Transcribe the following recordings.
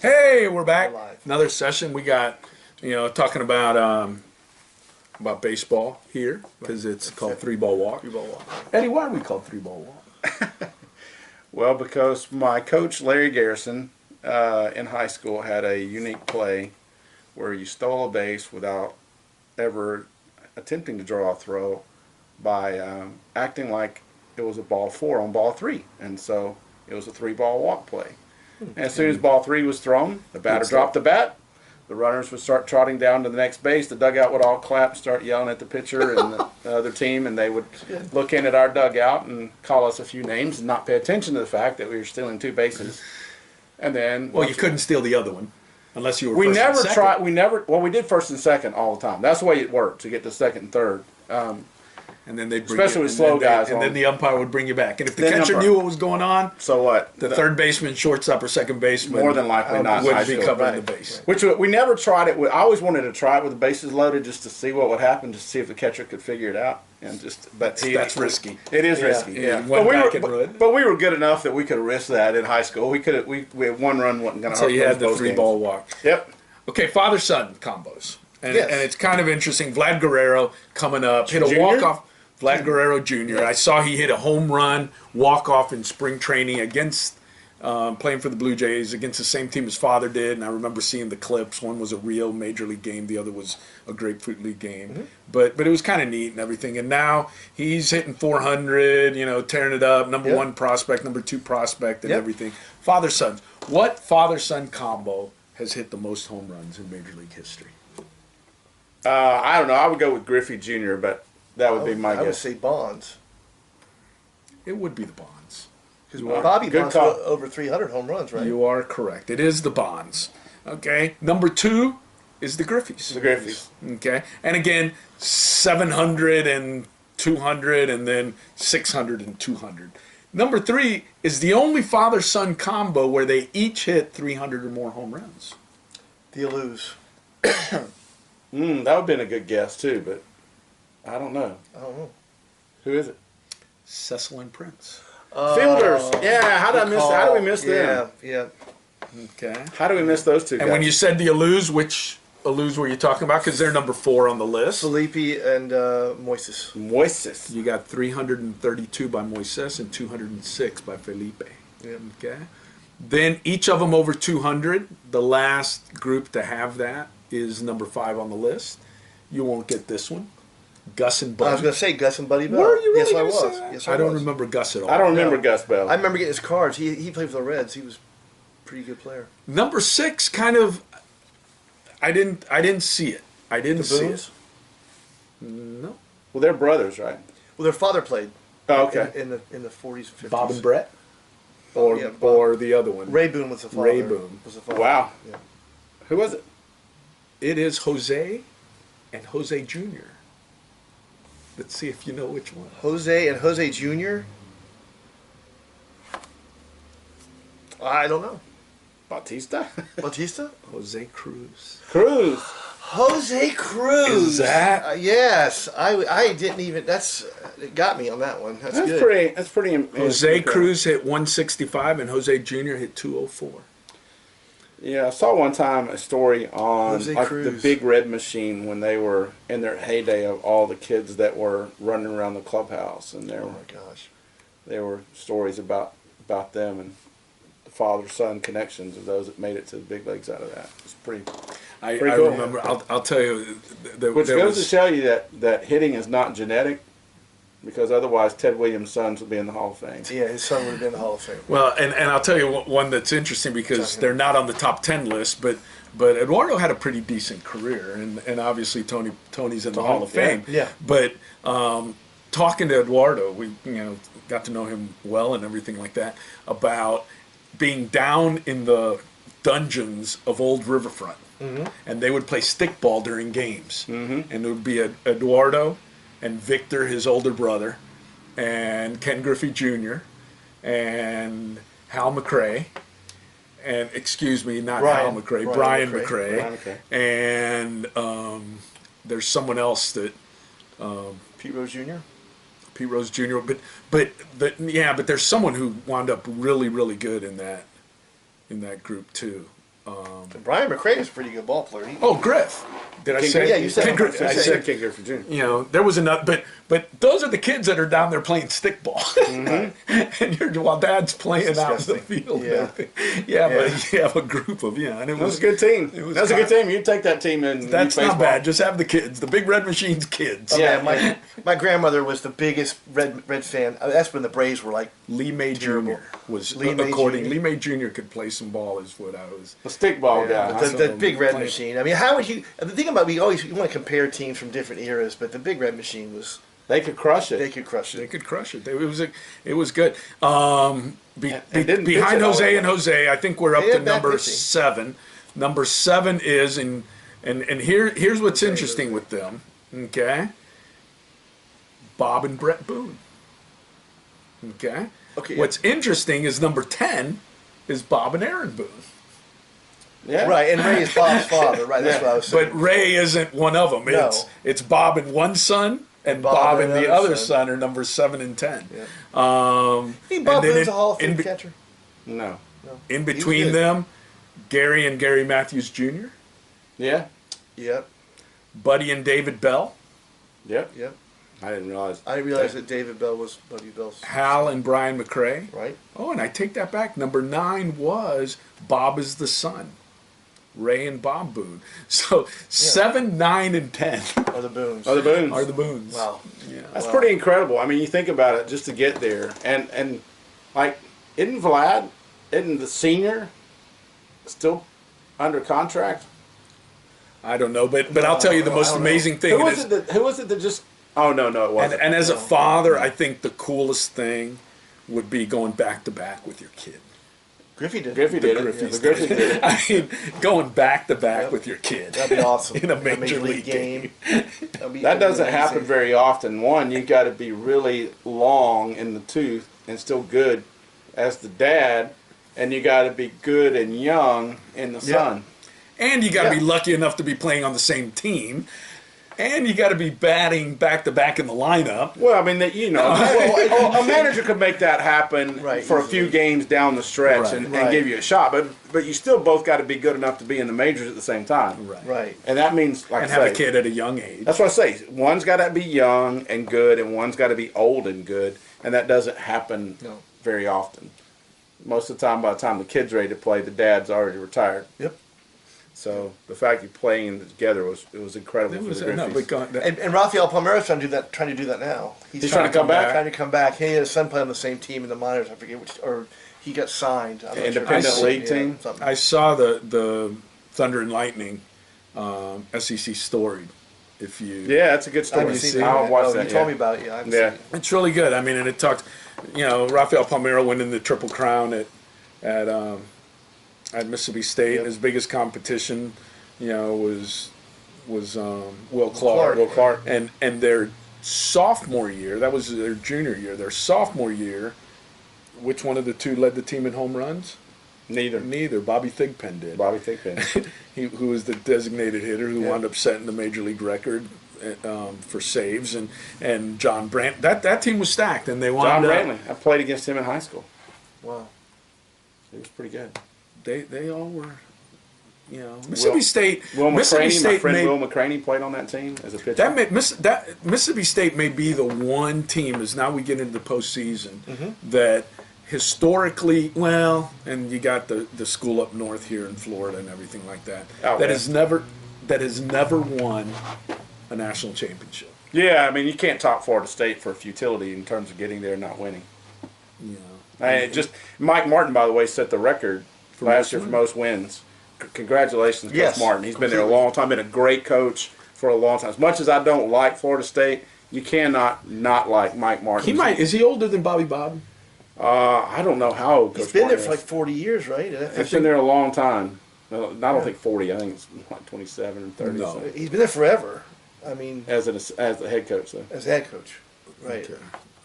Hey, we're back. We're live. Another session. We got, talking about baseball here because it's called Three Ball Walk. Three ball walk. Eddie, why are we called Three Ball Walk? Well, because my coach, Larry Garrison, in high school had a unique play where you stole a base without ever attempting to draw a throw by acting like it was a ball 4 on ball 3. And so it was a 3-ball walk play. And as soon as ball 3 was thrown, the batter dropped the bat. The runners would start trotting down to the next base. The dugout would all clap, start yelling at the pitcher and the other team, and they would look in at our dugout and call us a few names and not pay attention to the fact that we were stealing 2 bases. And then, Well, you couldn't steal the other one unless you were we first and never second. tried. We never. Well, we did first and second all the time. That's the way it worked to get to second and third. And then they'd bring Especially you, with and slow then they- guys And on. then the umpire would bring you back. And if the Then the catcher umpire- knew what was going on, So what? the third baseman, shortstop, or second baseman More than likely not in high would be school. covering Right. the base. Which we never tried it with. I always wanted to try it with the bases loaded just to see what would happen, just to see if the catcher could figure it out. And That's risky. It is Yeah. risky. Yeah, Yeah. one But we guy were, can run. but we were good enough that we could risk that in high school. We had one run wasn't going to So hurt. you had the both three games. ball walk. Yep. Okay, father-son combos. And, Yes. and it's kind of interesting. Vlad Guerrero coming up, hit a Junior? walk-off. Vlad Guerrero Jr. I saw he hit a home run walk-off in spring training against, playing for the Blue Jays, against the same team his father did. And I remember seeing the clips. One was a real Major League game. The other was a Grapefruit League game. But it was kind of neat and everything. And now he's hitting 400, tearing it up. Number Yep. 1 prospect, number 2 prospect, and Yep. everything. Father-son. What father-son combo has hit the most home runs in Major League history? I don't know. I would go with Griffey Jr., but that would be my I would guess. say Bonds. It would be the Bonds. Because You are. Bobby Good Bonds call. got over 300 home runs, right? You are correct. It is the Bonds. Okay. Number 2 is the Griffeys. The Griffeys. Okay. And again, 700 and 200 and then 600 and 200. Number 3 is the only father-son combo where they each hit 300 or more home runs. The Alous. That would have been a good guess, too, but I don't know. I don't know. Who is it? Cecil and Prince. Fielders. Yeah, how did I miss that? How do we miss them? Yeah. Okay. How do we miss those two guys? And when you said the Alous, which Alous were you talking about? Because they're number 4 on the list. Felipe and Moises. Moises. You got 332 by Moises and 206 by Felipe. Yeah. Okay. Then each of them over 200. The last group to have that is number 5 on the list. You won't get this one. Gus and I was Buddy. going to say Gus and Buddy Bell. Were you really Yes, I gonna was. say that? Yes, I don't was. remember Gus at all. I don't remember No. Gus Bell. I remember getting his cards. He played for the Reds. He was a pretty good player. Number 6 kind of I didn't see it. I didn't The see Boones? it. No. Well, they're brothers, right? Well, their father played Oh, okay. in the 40s and 50s. Bob and Brett? Or Yeah, Bob. or the other one. Ray Boone was the father. Ray Boone. Was the father. Wow. Yeah. Who was it? It is Jose and Jose Jr. Let's see if you know which one. Jose and Jose Jr. I don't know. Bautista? Batista? Jose Cruz. Cruz. Jose Cruz. Is that- yes? I didn't even. It got me on that one. That's That's good. pretty. That's pretty. Jose Cruz hit 165 and Jose Jr. hit 204. Yeah, I saw one time a story on Jose the Cruz. Big Red Machine when they were in their heyday of all the kids that were running around the clubhouse, and Oh my gosh. there were stories about them and the father-son connections of those that made it to the big leagues out of that. It's pretty. I Pretty cool. remember. I'll tell you. There Which there goes was, to show you that hitting is not genetic, because otherwise Ted Williams' sons would be in the Hall of Fame. Yeah, his son would have been in the Hall of Fame. well, and I'll tell you one that's interesting because they're not on the top 10 list, but Eduardo had a pretty decent career, and obviously Tony's in the Hall of Fame. yeah. But talking to Eduardo, we got to know him well and everything like that about being down in the dungeons of Old Riverfront, and they would play stickball during games, and it would be Eduardo and Victor, his older brother, and Ken Griffey Jr. and Hal McRae, and excuse me, not Hal McRae, Brian McRae, Brian McRae. and there's someone else that Pete Rose Jr. Pete Rose Jr. But there's someone who wound up really good in that group too. Brian McRae is a pretty good ball player. Oh, Griff. Did I say? Yeah, you said Ken it. Griff. I You said said, Ken Griffey Jr. you know, there was another, but those are the kids that are down there playing stickball, and you're while Dad's playing out in the Disgusting. field. Yeah. Yeah, but you have a group of and it That was a good team. It was That was a good team. You'd take that team in. That's youth not baseball. bad. Just have the kids, the Big Red Machines kids. Yeah, my grandmother was the biggest Red fan. That's when the Braves were like Lee May Terrible. Jr. was Lee May according. Jr. Lee May Jr. could play some ball, is what I was. The stickball guy. huh? the So big Red playing- Machine. I mean, how would you? The thing about you want to compare teams from different eras, but the Big Red Machine was They could crush it. they could crush They it. could crush it. It was good. And didn't pitch Behind it all Jose the and way. Jose, I think we're up They to had bad number pitching. 7. Number 7 is and here's what's interesting with them. Okay, Bob and Brett Boone. Okay. Okay. What's interesting is number 10 is Bob and Aaron Boone. Yeah. Right, and Ray is Bob's father. Right, that's Yeah. what I was saying. But Ray isn't one of them. No. It's Bob and one son, and Bob and the other son are number 7 and 10. Yeah. Um, Hey, Bob and then Boone's a Hall of Fame in, catcher. No. in He was between good. them, Gary and Gary Matthews Jr., Yeah. Yep, Buddy and David Bell, Yep. yep. I didn't realize. I didn't realize that David Bell was Buddy Bell's. Hal and Brian McRae. Right. Oh, and I take that back. Number 9 was Bob is the son, Ray and Bob Boone. So 7, 9, and 10 Or the Boones. Oh, the Boones. are the Boons. Wow. Yeah. That's Wow. pretty incredible. I mean, you think about it just to get there, and like, isn't the senior still under contract? I don't know, but I'll tell you the I most don't know. amazing thing. Who and was it's- it? Who was it that just? Oh no, it wasn't. And as a father, I think the coolest thing would be going back to back with your kid. Griffey did. Griffey did it. Griffey's The Griffey did it. I mean, going back to back Yep. with your kid. That'd be awesome. In a major league game. That'd be That doesn't amazing. happen very often. One, you got to be really long in the tooth and still good as the dad, and you got to be good and young in the Yeah. son. And you got to Yeah. be lucky enough to be playing on the same team. And you got to be batting back to back in the lineup. Well, I mean, a manager could make that happen Right, for a easily. few games down the stretch Right. and Right. give you a shot, but you still both got to be good enough to be in the majors at the same time. Right. And that means, like And I have say, a kid at a young age. that's what I say. One's got to be young and good, and one's got to be old and good, and that doesn't happen No. very often. Most of the time, by the time the kid's ready to play, the dad's already retired. Yep. So the fact you're playing together was incredible It for was, the no, Griffeys. but And Rafael Palmeiras trying to do that now. He's trying to come back? Trying to come back. He and his son play on the same team in the minors. I forget which, or he got signed. I'm not sure. Independent league Yeah, team? something. I saw the Thunder and Lightning SEC story. If you, Yeah, that's a good I story. haven't seen I'll that. watch Oh, that. you told yeah. me about it. Yeah, I haven't Yeah. seen it. it's really good. I mean, and it talked, Rafael Palmeiro winning the Triple Crown at Mississippi State. Yep. His biggest competition, was Will Clark. Clark. Will Clark. And their sophomore year, that was their junior year. Their sophomore year, which one of the two led the team in home runs? Neither. Neither. Bobby Thigpen did. Bobby Thigpen. Who was the designated hitter who Yeah. wound up setting the major league record for saves, and John Brandt. That team was stacked, and they John wound up. Brantley. I played against him in high school. Wow. He was pretty good. They all were. Mississippi State. Will Mississippi McCraney, my State friend may, Will McCraney played on that team as a pitcher. that Mississippi State may be the one team, as now we get into the postseason, that historically, and you got the school up north here in Florida and everything like that, Oh, that yeah. has never won a national championship. Yeah, I mean, you can't top Florida State for futility in terms of getting there and not winning. Mike Martin, by the way, set the record last year for most wins. Congratulations, Coach Yes, Martin. He's been there a completely. long time. Been a great coach for a long time. As much as I don't like Florida State, you cannot not like Mike Martin. Is he older than Bobby Bob? I don't know how old He's Coach been Martin there for like 40 years, right? He's been there a long time. No, I don't think 40. I think it's like 27 or 30. No. so. He's been there forever. I mean, As the head coach, though. as head coach. Right. Okay.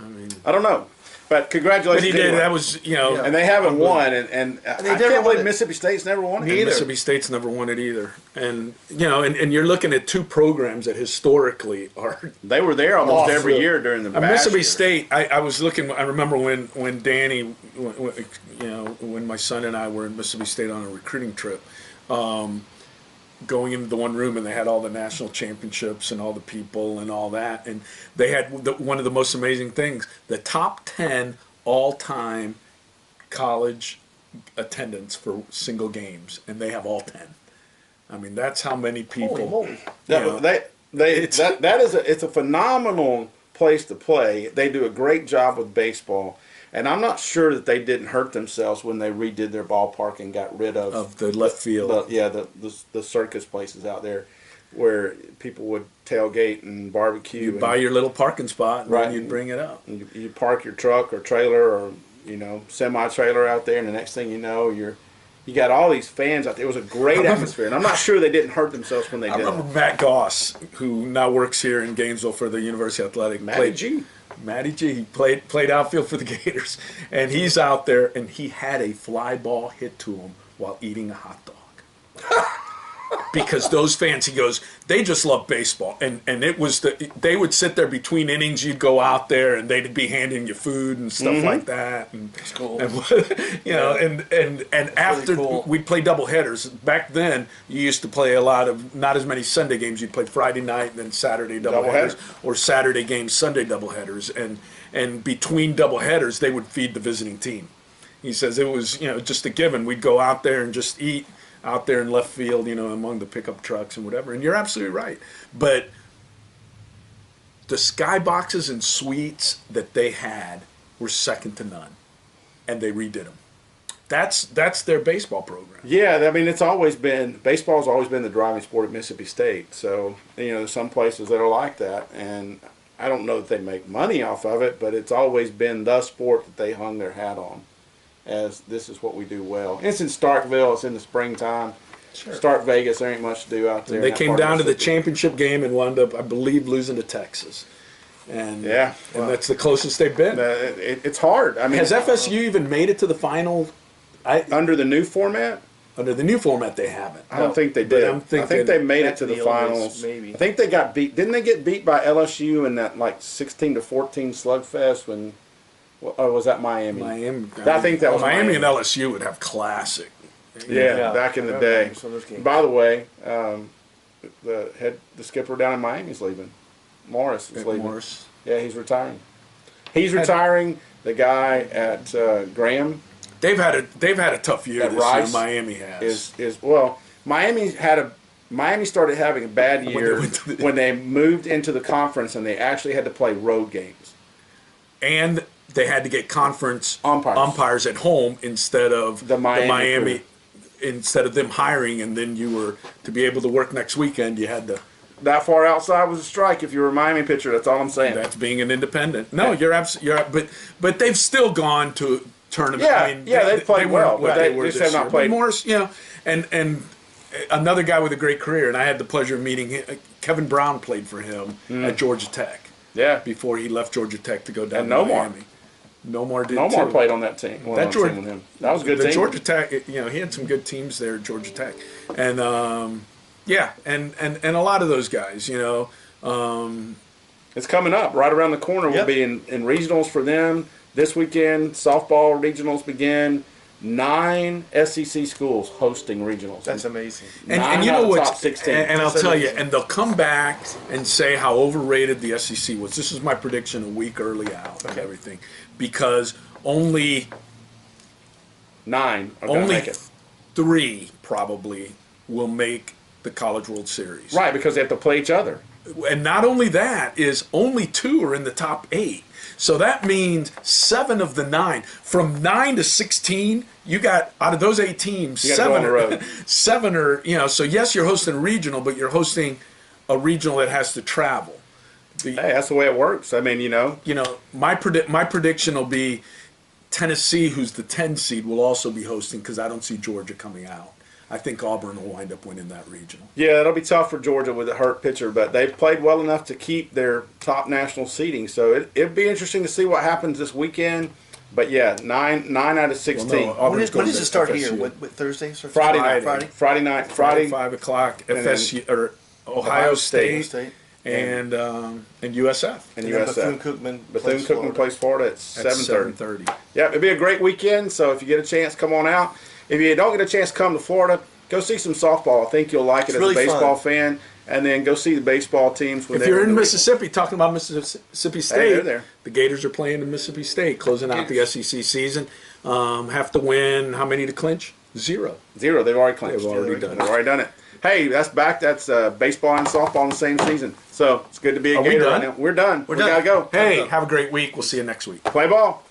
I mean, I don't know. But but congratulations. he did. anyway. That was Yeah. And they haven't won, and they I never can't won believe it. Mississippi State's never won it. Me either. Mississippi State's never won it either. And and you're looking at two programs that historically are. They were there almost Awesome. every year during the Mississippi year. State. I was looking. I remember when Danny, when my son and I were in Mississippi State on a recruiting trip. going into the one room, and they had all the national championships and all the people and all that. And they had one of the most amazing things, the top 10 all-time college attendance for single games, and they have all 10. I mean, that's how many people. Holy moly. It's a phenomenal place to play. They do a great job with baseball. And I'm not sure that they didn't hurt themselves when they redid their ballpark and got rid of the left field. The circus places out there where people would tailgate and barbecue. You'd buy your little parking spot, and Right. then you'd bring it up. You park your truck or trailer or semi-trailer out there, and the next thing you know, you got all these fans out there. It was a great atmosphere, and I'm not sure they didn't hurt themselves when they I did remember it. Matt Goss, who now works here in Gainesville for the University Athletic. Matty G. Matty G. He played outfield for the Gators, and he's out there, and he had a fly ball hit to him while eating a hot dog. Because those fans, he goes, they just love baseball, and it was they would sit there between innings. You'd go out there, and they'd be handing you food and stuff like that. And, That's cool. and and after cool. we'd play double headers. Back then, you used to play a lot of not as many Sunday games. You'd play Friday night and then Saturday double headers, or Saturday games, Sunday double headers, and between double headers, they would feed the visiting team. He says it was just a given. We'd go out there and just eat out there in left field, among the pickup trucks and whatever. And you're absolutely right. But the skyboxes and suites that they had were second to none, and they redid them. That's their baseball program. Yeah, I mean, baseball's always been the driving sport at Mississippi State. So, there's some places that are like that, and I don't know that they make money off of it, but it's always been the sport that they hung their hat on, as this is what we do well. And it's in Starkville. It's in the springtime. Sure. Stark Vegas, there ain't much to do out there. They came down to the championship game and wound up, I believe, losing to Texas. And Yeah. and that's the closest they've been. It's hard. I mean, Has FSU even made it to the final? under the new format? Under the new format, they haven't. I don't think they But did. I'm I thinking think they made it back to to the the old days, finals. maybe. I think they got beat. Didn't they get beat by LSU in that 16-14 slugfest when? Or was that Miami? Miami. I think that was Miami Miami. and LSU would have classic. Yeah, back in the I day. remember some of those games. By the way, the skipper down in Miami is leaving. Morris is leaving. Morris. Yeah, he's retiring. He's retiring. The guy at Graham They've had a tough year At this Rice year. Miami has. Miami started having a bad When year they went to the- when they moved into the conference and they actually had to play road games. And they had to get conference Umpires. at home instead of The Miami crew. instead of them hiring, and then you were to be able to work next weekend. You had to. That far outside was a strike if you were a Miami pitcher. That's all I'm saying. That's being an independent. No, you're absolutely. But they've still gone to tournament. Yeah, I mean, they've played well, weren't what but they were just this have not year. played- But Morris, and another guy with a great career, and I had the pleasure of meeting him. Kevin Brown played for him at Georgia Tech. Yeah. Before he left Georgia Tech to go down And to Nomar. Miami. Nomar did Nomar too. played on that team. Well, That on Georgia, team with him. That was a good the team. Georgia Tech, he had some good teams there at Georgia Tech, and and a lot of those guys, It's coming up right around the corner. We'll Yep. be in regionals for them this weekend. Softball regionals begin. 9 SEC schools hosting regionals. That's amazing. And you out know of the what? top 16. And I'll That's tell you, amazing. and they'll come back and say how overrated the SEC was. This is my prediction a week early out and everything, because only 9 are going to only make it. 3 probably will make the College World Series. Right, because they have to play each other. And not only that, is only 2 are in the top 8. So that means 7 of the 9. From 9 to 16, you got, out of those 8 teams, You gotta go on the road. 7 are, so yes, you're hosting a regional, but you're hosting a regional that has to travel. Hey, that's the way it works. I mean, My prediction will be Tennessee, who's the 10 seed, will also be hosting, because I don't see Georgia coming out. I think Auburn will wind up winning that regional. Yeah, it'll be tough for Georgia with a hurt pitcher, but they've played well enough to keep their top national seeding. So it'd be interesting to see what happens this weekend. But yeah, 9 out of 16. Well, no, Auburn's When going does to it start FSU. here? What Thursdays? Or Friday night. Friday. Friday night. Friday, Friday. 5 o'clock, And FSU, or Ohio State, State. and USF. And And then USF. Bethune-Cookman. Bethune-Cookman plays Florida at At 7:30. 7:30. Yeah, it'd be a great weekend. So if you get a chance, come on out. If you don't get a chance to come to Florida, go see some softball. I think you'll like it as really a baseball fun. fan. And then go see the baseball teams. When If they're you're in the Mississippi, talking about Mississippi State, they're there. the Gators are playing in Mississippi State, closing out the SEC season. Have to win. How many to clinch? 0. 0. They've already clinched. They've already done it. They've already done it. Hey, that's back. That's baseball and softball in the same season. So it's good to be a Are we Gator done? right now. We're done. We done. gotta go. Hey, have a great week. We'll see you next week. Play ball.